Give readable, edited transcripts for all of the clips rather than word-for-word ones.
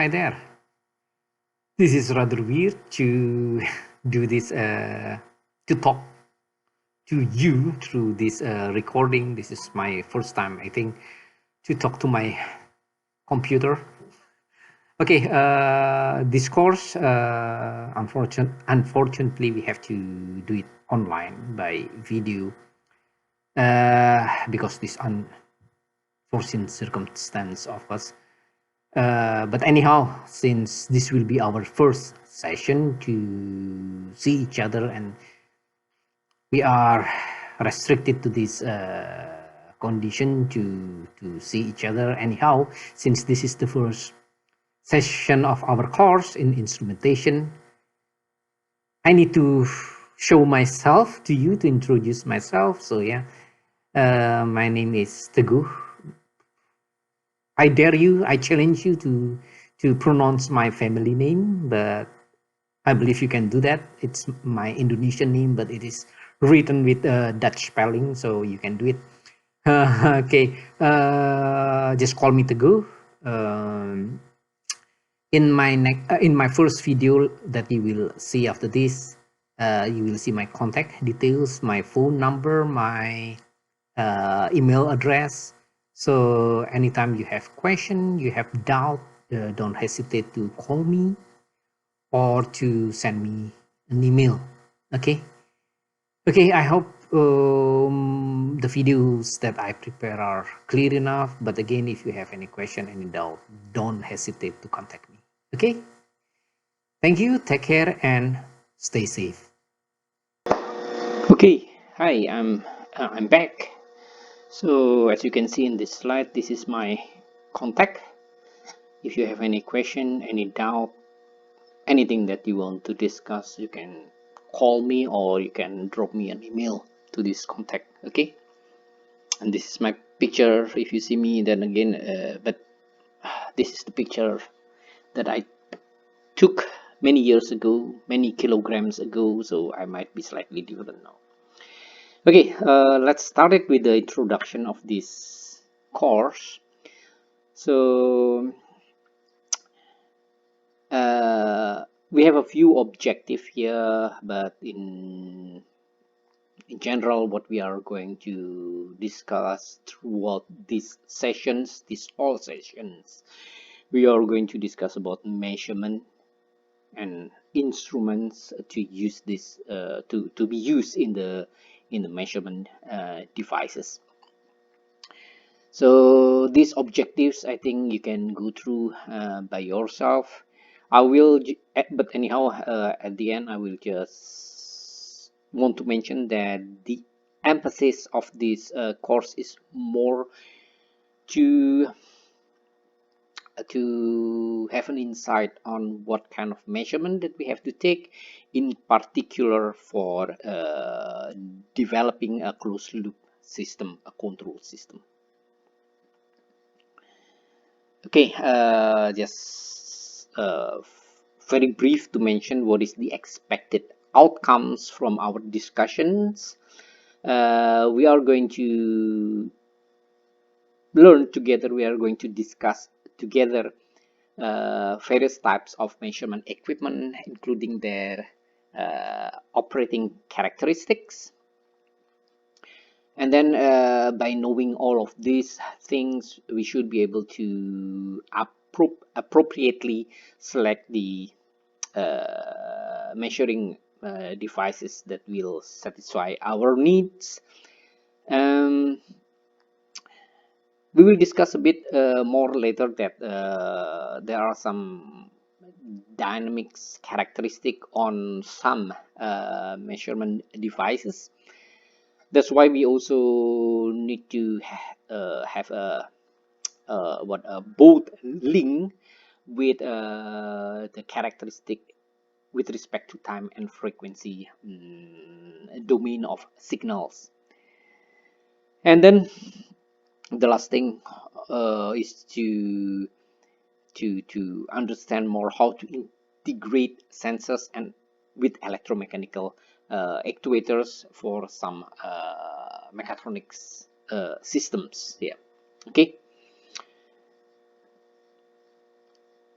Hi there. This is rather weird to do this, to talk to you through this recording. This is my first time, I think, to talk to my computer. Okay, this course, unfortunately, we have to do it online by video because this unforeseen circumstance of us. But anyhow, since this will be our first session to see each other and we are restricted to this condition to see each other anyhow, since this is the first session of our course in instrumentation, I need to show myself to you, to introduce myself. So yeah, my name is Teguh. I dare you, I challenge you to pronounce my family name, but I believe you can do that. It's my Indonesian name, but it is written with Dutch spelling, so you can do it. Okay, just call me Teguh. In my first video that you will see after this, you will see my contact details, my phone number, my email address. So anytime you have question, you have doubt, don't hesitate to call me or to send me an email. Okay. Okay, I hope the videos that I prepare are clear enough. But again, if you have any question, any doubt, don't hesitate to contact me. Okay. Thank you. Take care and stay safe. Okay. Hi. I'm back. So as you can see in this slide, this is my contact. If you have any question, any doubt, anything that you want to discuss, you can call me or you can drop me an email to this contact. Okay. And this is my picture. If you see me, then again, but this is the picture that I took many years ago, many kilograms ago, so I might be slightly different now. Okay, let's start it with the introduction of this course. So we have a few objectives here, but in general, what we are going to discuss throughout these sessions, these all sessions, we are going to discuss about measurement and instruments to use this to be used in the measurement devices. So these objectives, I think you can go through by yourself. I will, but anyhow, at the end, I will just want to mention that the emphasis of this course is more to have an insight on what kind of measurement that we have to take, in particular for developing a closed loop system, a control system. Okay, just very brief to mention what is the expected outcomes from our discussions. We are going to learn together, we are going to discuss together various types of measurement equipment, including their operating characteristics. And then by knowing all of these things, we should be able to appropriately select the measuring devices that will satisfy our needs. We will discuss a bit more later that there are some dynamics characteristic on some measurement devices. That's why we also need to have a both link with the characteristic with respect to time and frequency domain of signals. And then the last thing is to understand more how to integrate sensors and with electromechanical actuators for some mechatronics systems here. Okay.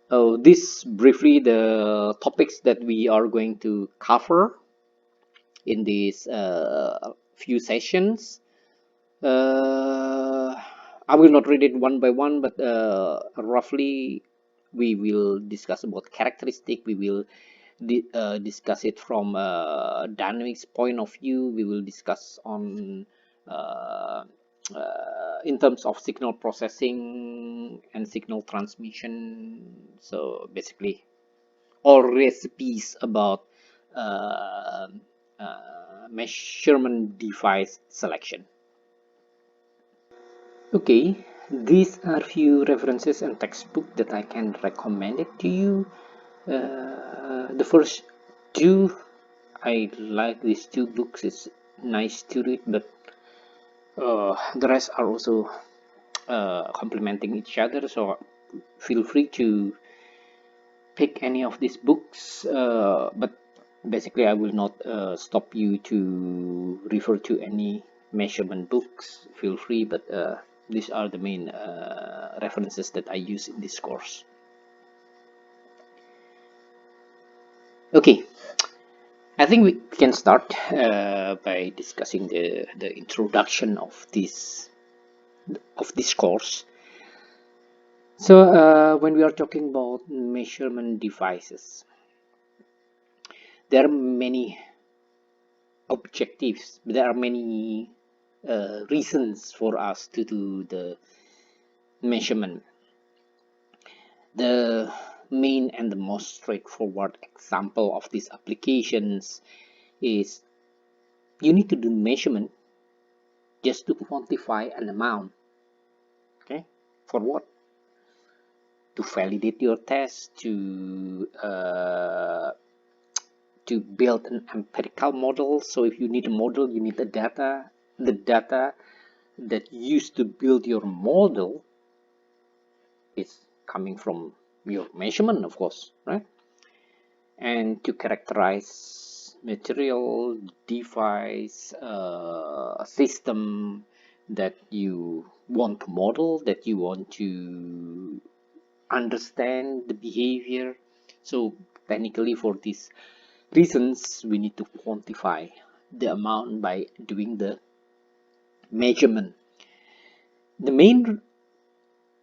This briefly the topics that we are going to cover in these few sessions. Uh, I will not read it one by one, but roughly we will discuss about characteristic. We will discuss it from dynamics point of view. We will discuss on uh, in terms of signal processing and signal transmission. So basically, all recipes about uh, measurement device selection. Okay, these are few references and textbook that I can recommend it to you. The first two, I like these two books. It's nice to read, but the rest are also complementing each other. So feel free to pick any of these books. But basically, I will not stop you to refer to any measurement books. Feel free, but these are the main references that I use in this course. Okay, I think we can start by discussing the introduction of this course. So when we are talking about measurement devices, there are many objectives. There are many reasons for us to do the measurement. The main and the most straightforward example of these applications is you need to do measurement just to quantify an amount. Okay, for what? To validate your test, to build an empirical model. So if you need a model, you need the data. The data that you used to build your model is coming from your measurement, of course, right? And to characterize material, device, system that you want to model, that you want to understand the behavior. So technically, for these reasons, we need to quantify the amount by doing the measurement. The main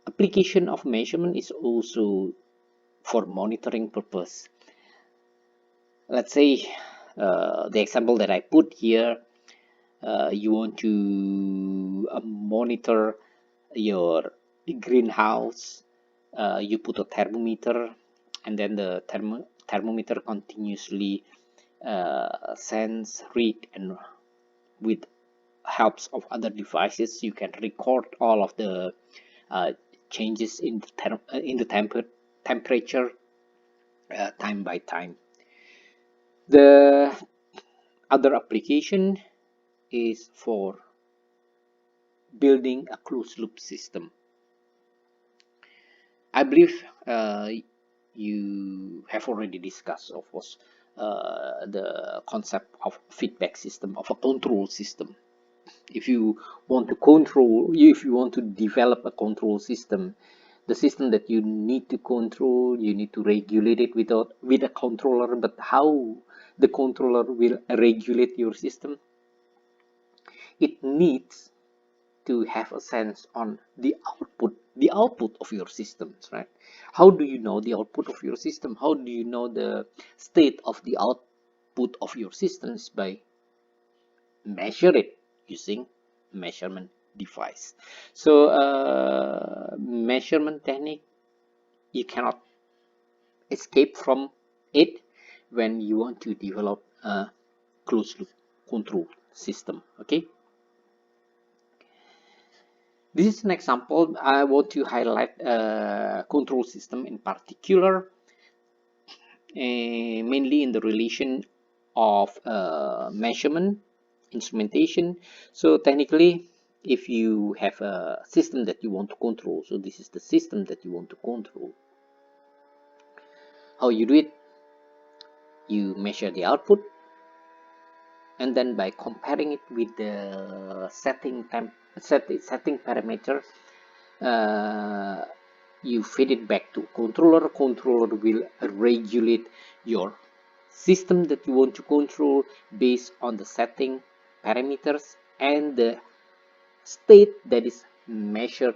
application of measurement is also for monitoring purpose. Let's say the example that I put here, you want to monitor your greenhouse. You put a thermometer, and then the thermometer continuously sends, read, and with helps of other devices, you can record all of the uh, changes in the temperature time by time. The other application is for building a closed loop system. I believe you have already discussed, of course, the concept of feedback system, of a control system. If you want to control, if you want to develop a control system, the system that you need to control, you need to regulate it with a controller. But how the controller will regulate your system? It needs to have a sense on the output of your systems, right? How do you know the output of your system? How do you know the state of the output of your systems? By measure it using measurement device. So measurement technique, you cannot escape from it when you want to develop a closed loop control system. Okay, this is an example. I want to highlight a control system in particular, mainly in the relation of measurement instrumentation. So technically, if you have a system that you want to control, so this is the system that you want to control, how you do it? You measure the output, and then by comparing it with the setting parameter, uh, you feed it back to controller. Controller will regulate your system that you want to control based on the setting parameters and the state that is measured,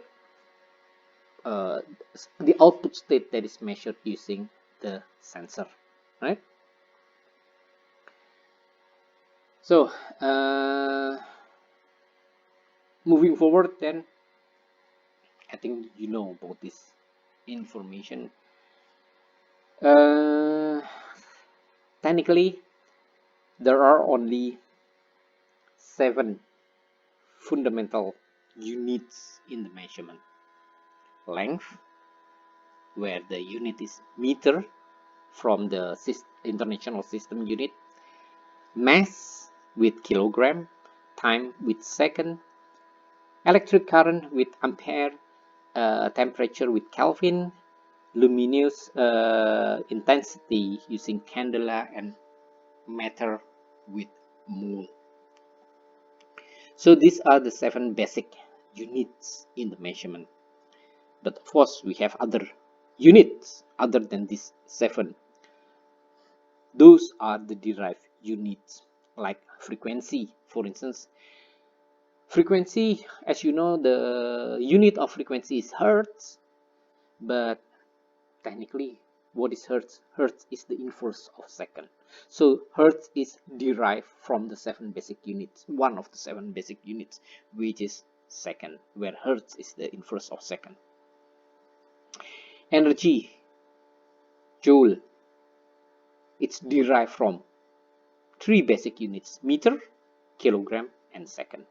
uh, the output state that is measured using the sensor, right? So moving forward, then I think you know about this information. Technically, there are only 7 fundamental units in the measurement. Length, where the unit is meter from the international system unit. Mass with kilogram. Time with second. Electric current with ampere. Temperature with Kelvin. Luminous intensity using candela, and matter with mole. So these are the 7 basic units in the measurement. But of course, we have other units other than these 7. Those are the derived units, like frequency, for instance. Frequency, as you know, the unit of frequency is hertz, but technically, what is hertz? Hertz is the inverse of second. So hertz is derived from the 7 basic units, one of the 7 basic units, which is second, where hertz is the inverse of second. Energy, joule, it's derived from 3 basic units: meter, kilogram, and second,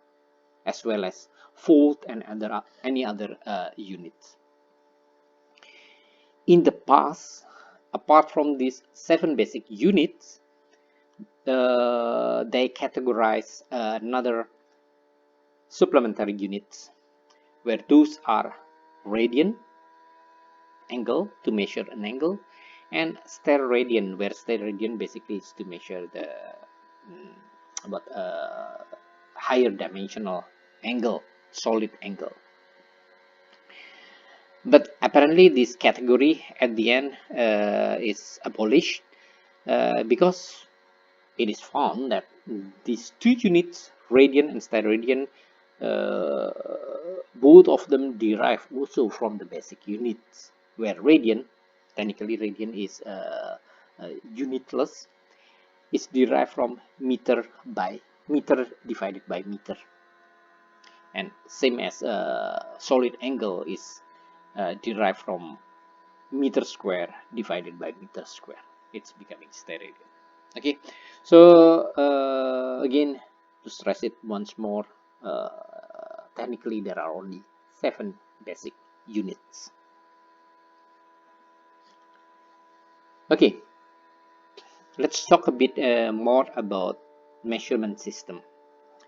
as well as volt and any other units. In the past, apart from these 7 basic units, they categorize another supplementary units, where those are radian, angle, to measure an angle, and steradian, where steradian basically is to measure the higher dimensional angle, solid angle. But apparently this category at the end is abolished because it is found that these 2 units, radian and steradian, both of them derive also from the basic units, where radian, technically radian is unitless, is derived from meter divided by meter, and same as solid angle is derived from meter square divided by meter square. It's becoming steradian. Okay, so again, to stress it once more, technically there are only 7 basic units. Okay, let's talk a bit more about measurement system,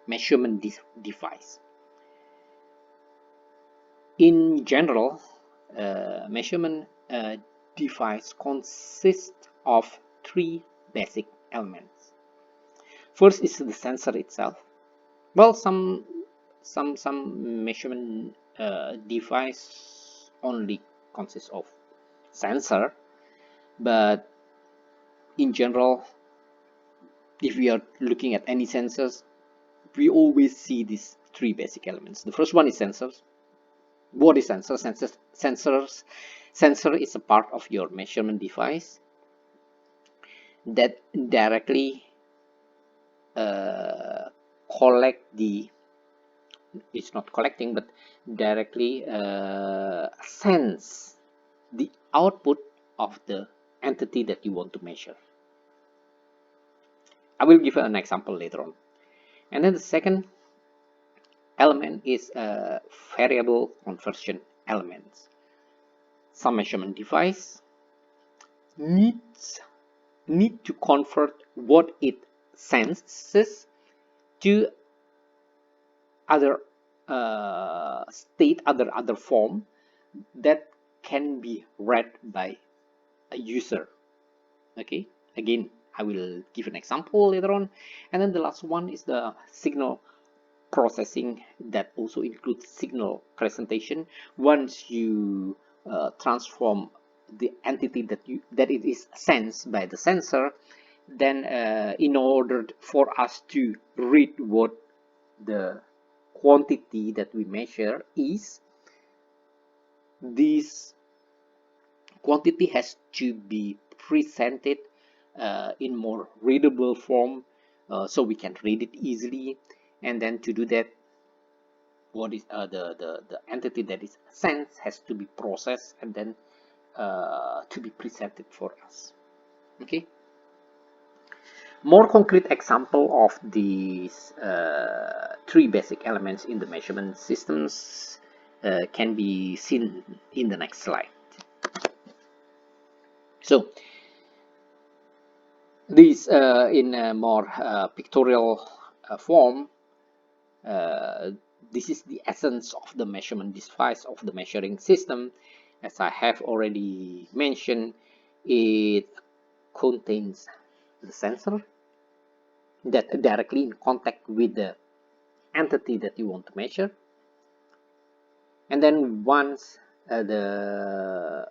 measurement device. In general, measurement device consists of 3 basic elements. First is the sensor itself. Well, some measurement device only consists of sensor, but in general, if we are looking at any sensors, we always see these 3 basic elements. The first one is sensors. What is sensor? Sensor is a part of your measurement device that directly collect the, it's not collecting, but directly sense the output of the entity that you want to measure. I will give an example later on. And then the second element is variable conversion elements. Some measurement device need to convert what it senses to other state, other form that can be read by a user. Okay, again, I will give an example later on. And then the last one is the signal processing, that also includes signal presentation. Once you transform the entity that it is sensed by the sensor, then in order for us to read what the quantity that we measure is, this quantity has to be presented in more readable form, so we can read it easily. And then to do that, what is the entity that is sensed has to be processed and then to be presented for us. Okay. More concrete example of these three basic elements in the measurement systems can be seen in the next slide. So these in a more pictorial form, this is the essence of the measurement device of the measuring system. As I have already mentioned, it contains the sensor that directly in contact with the entity that you want to measure. And then once this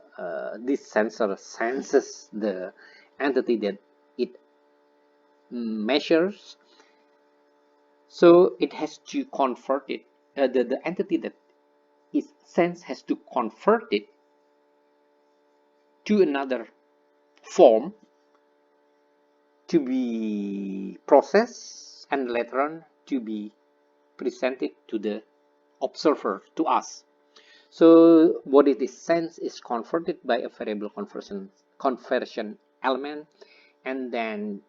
sensor senses the entity that it measures, so it has to convert it, the entity that is sensed has to convert it to another form to be processed and later on to be presented to the observer, to us. So what it is sensed is converted by a variable conversion element, and then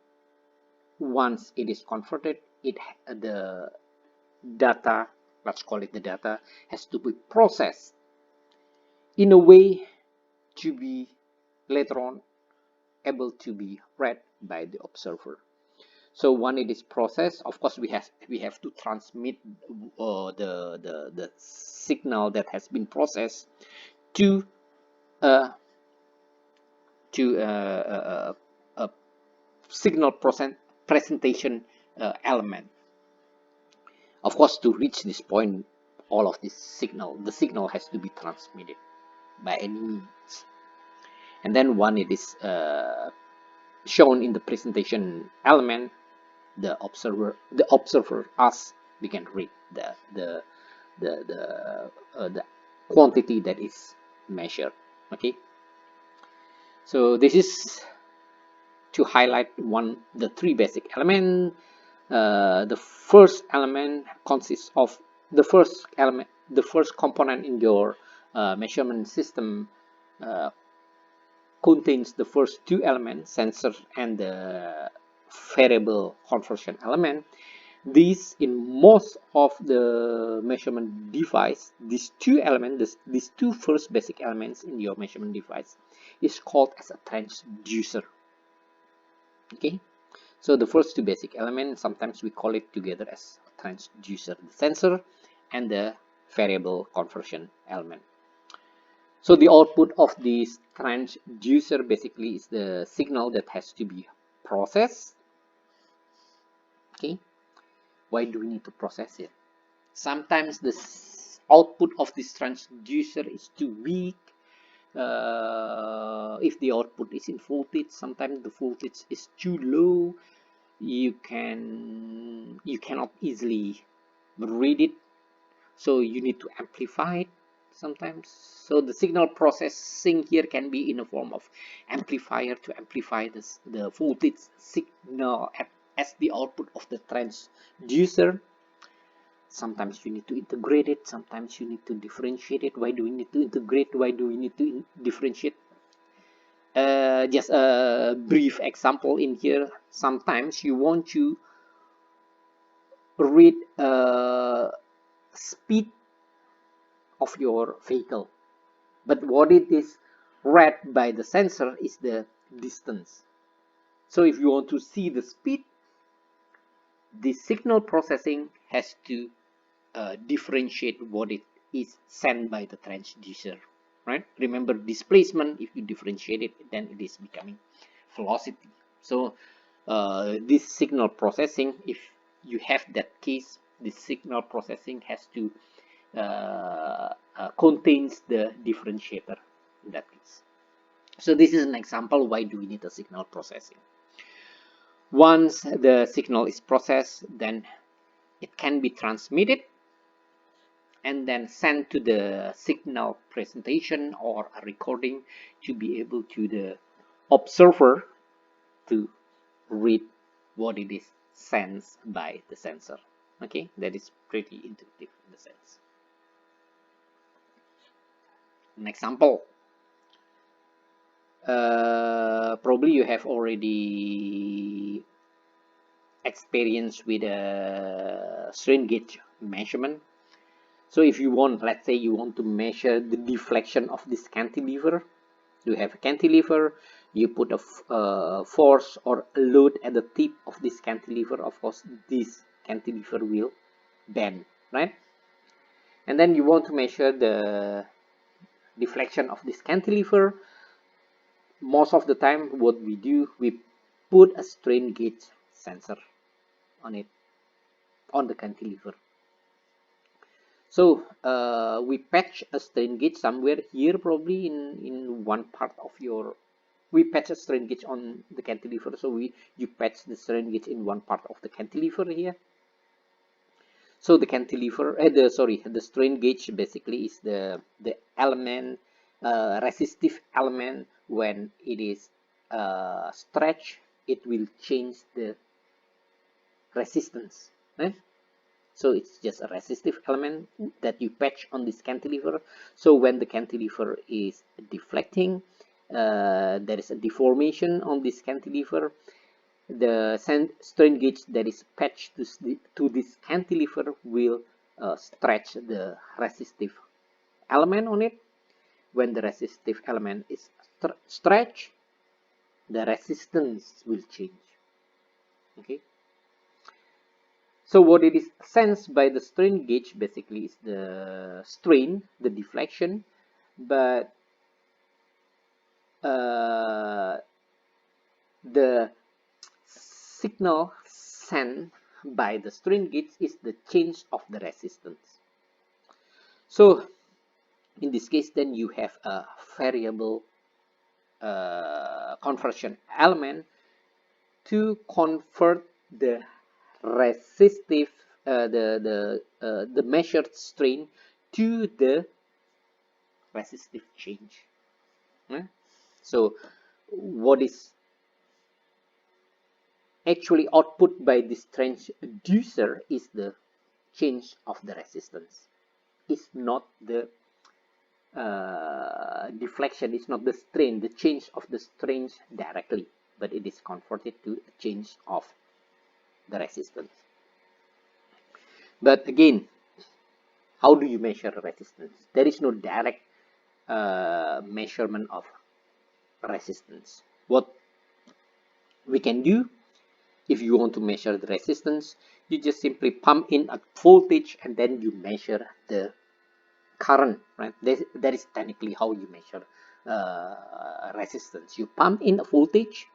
once it is converted, the data, let's call it the data, has to be processed in a way to be later on able to be read by the observer. So when it is processed, of course we have to transmit the signal that has been processed to a signal presentation element. Of course, to reach this point, all of the signal has to be transmitted by any means. And then when it is shown in the presentation element, the observer, us, we can read the quantity that is measured. Okay, so this is to highlight the three basic elements. The first element consists of the first component in your measurement system contains the first two elements, sensor and the variable conversion element. These, in most of the measurement device, these two elements, these two first basic elements in your measurement device is called as a transducer. Okay, so the first two basic elements, sometimes we call it together as transducer, the sensor and the variable conversion element. So the output of this transducer basically is the signal that has to be processed. Okay, why do we need to process it? Sometimes the output of this transducer is too weak. If the output is in voltage, sometimes the voltage is too low. You cannot easily read it, so you need to amplify it sometimes. So the signal processing here can be in a form of amplifier to amplify the voltage signal as the output of the transducer. Sometimes you need to integrate it, sometimes you need to differentiate it. Why do we need to integrate? Why do we need to differentiate? Just a brief example in here. Sometimes you want to read speed of your vehicle, but what it is read by the sensor is the distance. So if you want to see the speed, the signal processing has to differentiate what it is sent by the transducer, right? Remember displacement, if you differentiate it, then it is becoming velocity. So this signal processing, if you have that case, the signal processing has to contains the differentiator. in that case. So this is an example why do we need a signal processing. Once the signal is processed, then it can be transmitted and then sent to the signal presentation or a recording to be able to the observer to read what it is sensed by the sensor. Okay, that is pretty intuitive in the sense. An example, probably you have already experienced with a strain gauge measurement. So if you want, let's say you want to measure the deflection of this cantilever, you have a cantilever, you put a force or a load at the tip of this cantilever. Of course, this cantilever will bend, right? And then you want to measure the deflection of this cantilever. Most of the time, what we do, we put a strain gauge sensor on it, on the cantilever. So we patch a strain gauge somewhere here, probably in one part of your. We patch a strain gauge on the cantilever. So you patch the strain gauge in one part of the cantilever here. So the cantilever, the strain gauge basically is the element, resistive element. When it is stretched, it will change the resistance. Right? So it's just a resistive element that you patch on this cantilever. So when the cantilever is deflecting, there is a deformation on this cantilever. The strain gauge that is patched to this cantilever will stretch the resistive element on it. When the resistive element is stretched, the resistance will change. Okay. So what it is sensed by the strain gauge basically is the strain, the deflection, but the signal sent by the strain gauge is the change of the resistance. So in this case, then you have a variable conversion element to convert the resistive the measured strain to the resistive change. So what is actually output by this transducer is the change of the resistance. It's not the deflection, it's not the strain, the change of the strain directly, but it is converted to a change of the resistance. But again, how do you measure resistance? There is no direct measurement of resistance. What we can do, if you want to measure the resistance, you just simply pump in a voltage and then you measure the current, right? That is technically how you measure resistance. You pump in a voltage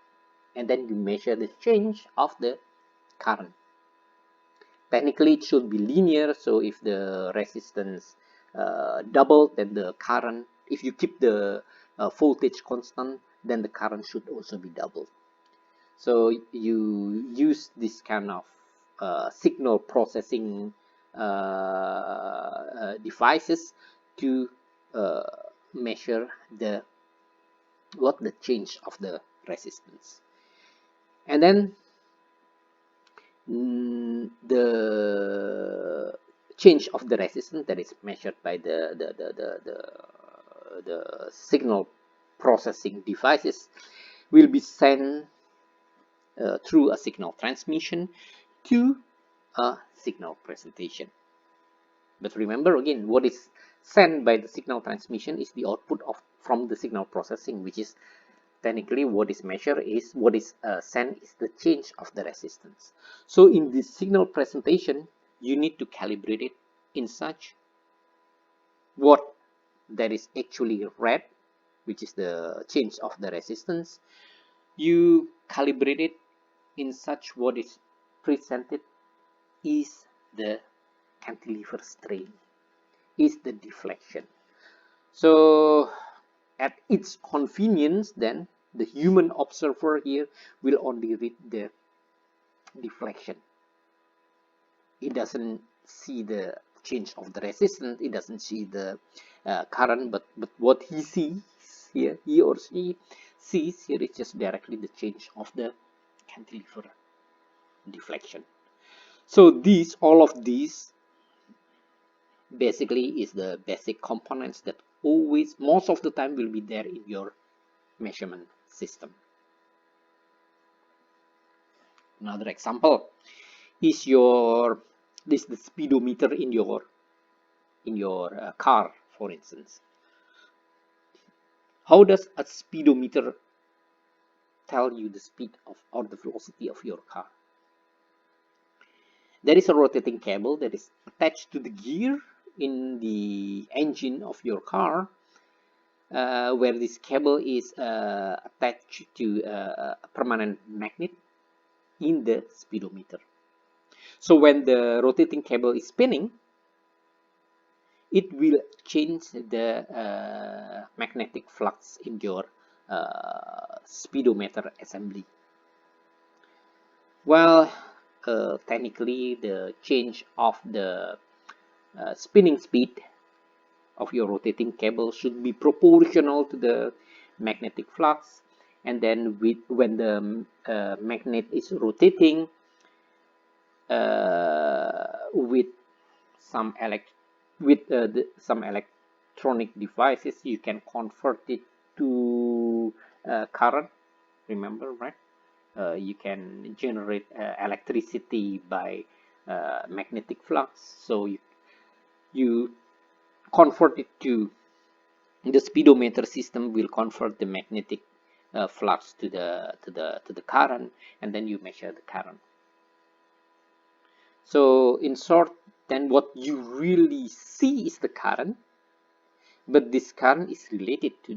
and then you measure the change of the current. Technically, it should be linear. So if the resistance double, then the current, if you keep the voltage constant, then the current should also be doubled. So you use this kind of signal processing devices to measure the change of the resistance. And then the change of the resistance that is measured by the signal processing devices will be sent through a signal transmission to a signal presentation. But remember again, what is sent by the signal transmission is the output from the signal processing, which is technically what is measured is what is sent is the change of the resistance. So in this signal presentation, you need to calibrate it in such what that is actually read, which is the change of the resistance. You calibrate it in such what is presented is the cantilever strain, is the deflection. So at its convenience, then the human observer here will only read the deflection. It doesn't see the change of the resistance, it doesn't see the current, but what he sees here, he or she sees here, is just directly the change of the cantilever deflection. So these, all of these basically is the basic components that always, most of the time, will be there in your measurement system. Another example is the speedometer in your car, for instance. How does a speedometer tell you the speed of or the velocity of your car? There is a rotating cable that is attached to the gear in the engine of your car, where this cable is attached to a permanent magnet in the speedometer. So when the rotating cable is spinning, it will change the magnetic flux in your speedometer assembly. Well, technically, the change of the spinning speed of your rotating cable should be proportional to the magnetic flux, and then when the magnet is rotating with some electronic devices, you can convert it to current. Remember, right? You can generate electricity by magnetic flux. So you convert it to the speedometer system will convert the magnetic flux to the current, and then you measure the current. So in short, then what you really see is the current, but this current is related to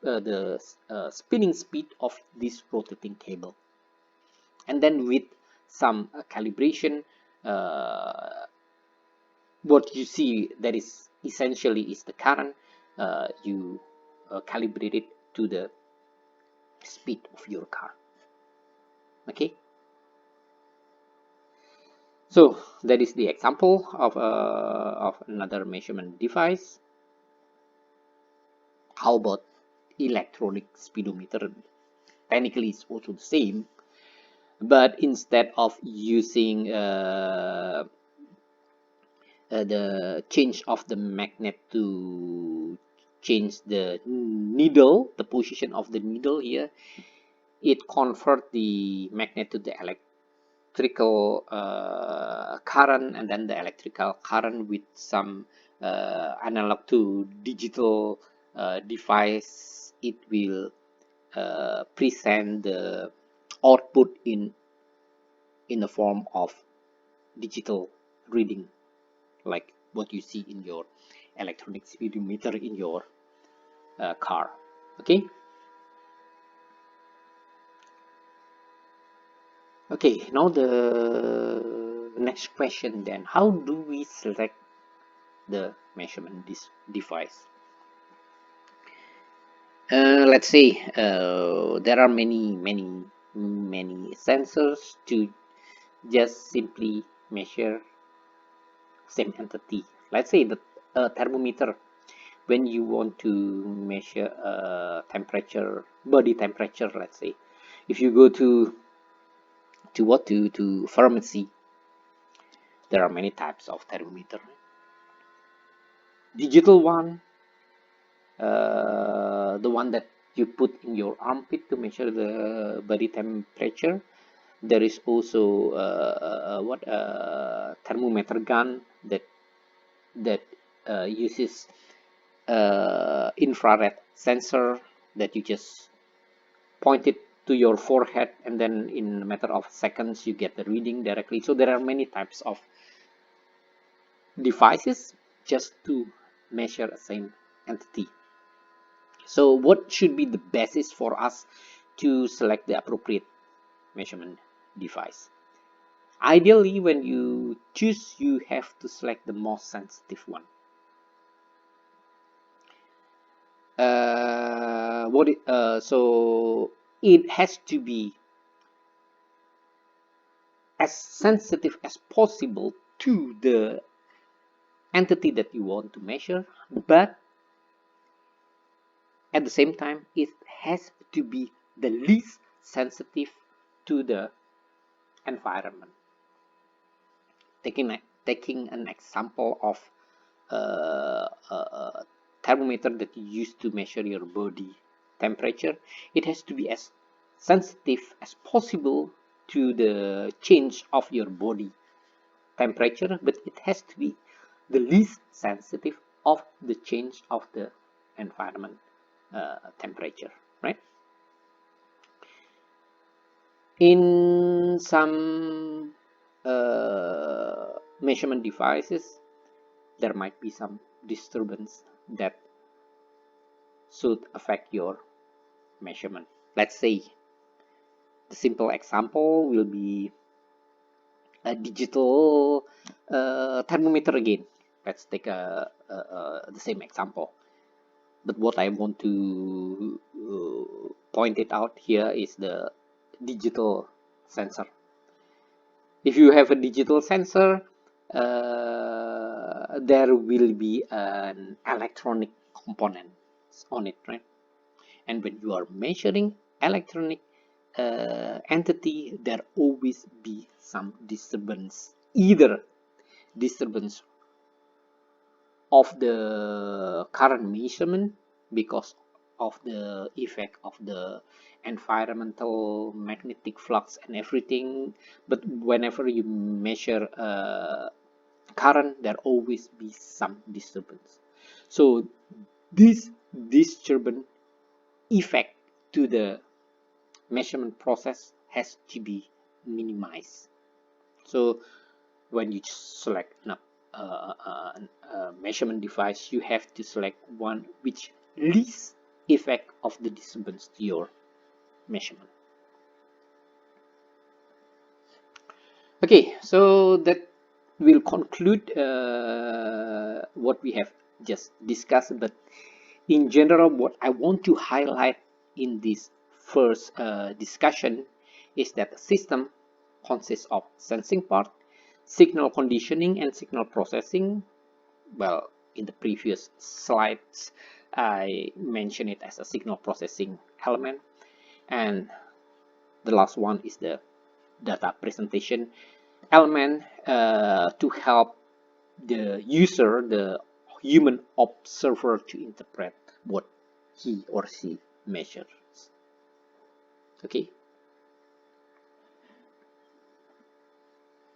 the spinning speed of this rotating cable, and then with some calibration, what you see that is essentially is the current. You calibrate it to the speed of your car. Okay, so that is the example of another measurement device. How about electronic speedometer? Technically it's also the same, but instead of using the change of the magnet to change the needle, the position of the needle here, it convert the magnet to the electrical current, and then the electrical current with some analog to digital device, it will present the output in the form of digital reading, like what you see in your electronic speedometer in your car. Okay, now the next question then, how do we select the measurement device? Let's say there are many sensors to just simply measure same entity. Let's say the thermometer, when you want to measure temperature, body temperature. Let's say if you go to pharmacy, there are many types of thermometer. Digital one, the one that you put in your armpit to measure the body temperature. There is also thermometer gun that uses infrared sensor that you just point it to your forehead, and then in a matter of seconds you get the reading directly. So there are many types of devices just to measure the same entity. So what should be the basis for us to select the appropriate measurement device? Ideally, when you choose, you have to select the most sensitive one. so it has to be as sensitive as possible to the entity that you want to measure, but at the same time it has to be the least sensitive to the environment. Taking an example of a thermometer that you use to measure your body temperature, it has to be as sensitive as possible to the change of your body temperature, but it has to be the least sensitive of the change of the environment temperature, right? In some measurement devices, there might be some disturbance that should affect your measurement. Let's say the simple example will be a digital thermometer again. Let's take the same example. But what I want to point it out here is the digital sensor. If you have a digital sensor, there will be an electronic component on it, right? And when you are measuring electronic entity, there always be some disturbance, either disturbance of the current measurement because of the effect of the environmental magnetic flux and everything. But whenever you measure current, there always be some disturbance. So this disturbance effect to the measurement process has to be minimized. So when you select a measurement device, you have to select one which least effect of the disturbance to your measurement. Okay, so that will conclude what we have just discussed. But in general, what I want to highlight in this first discussion is that the system consists of sensing part, signal conditioning, and signal processing. Well, in the previous slides, I mentioned it as a signal processing element. And the last one is the data presentation element to help the user, the human observer, to interpret what he or she measures. Okay,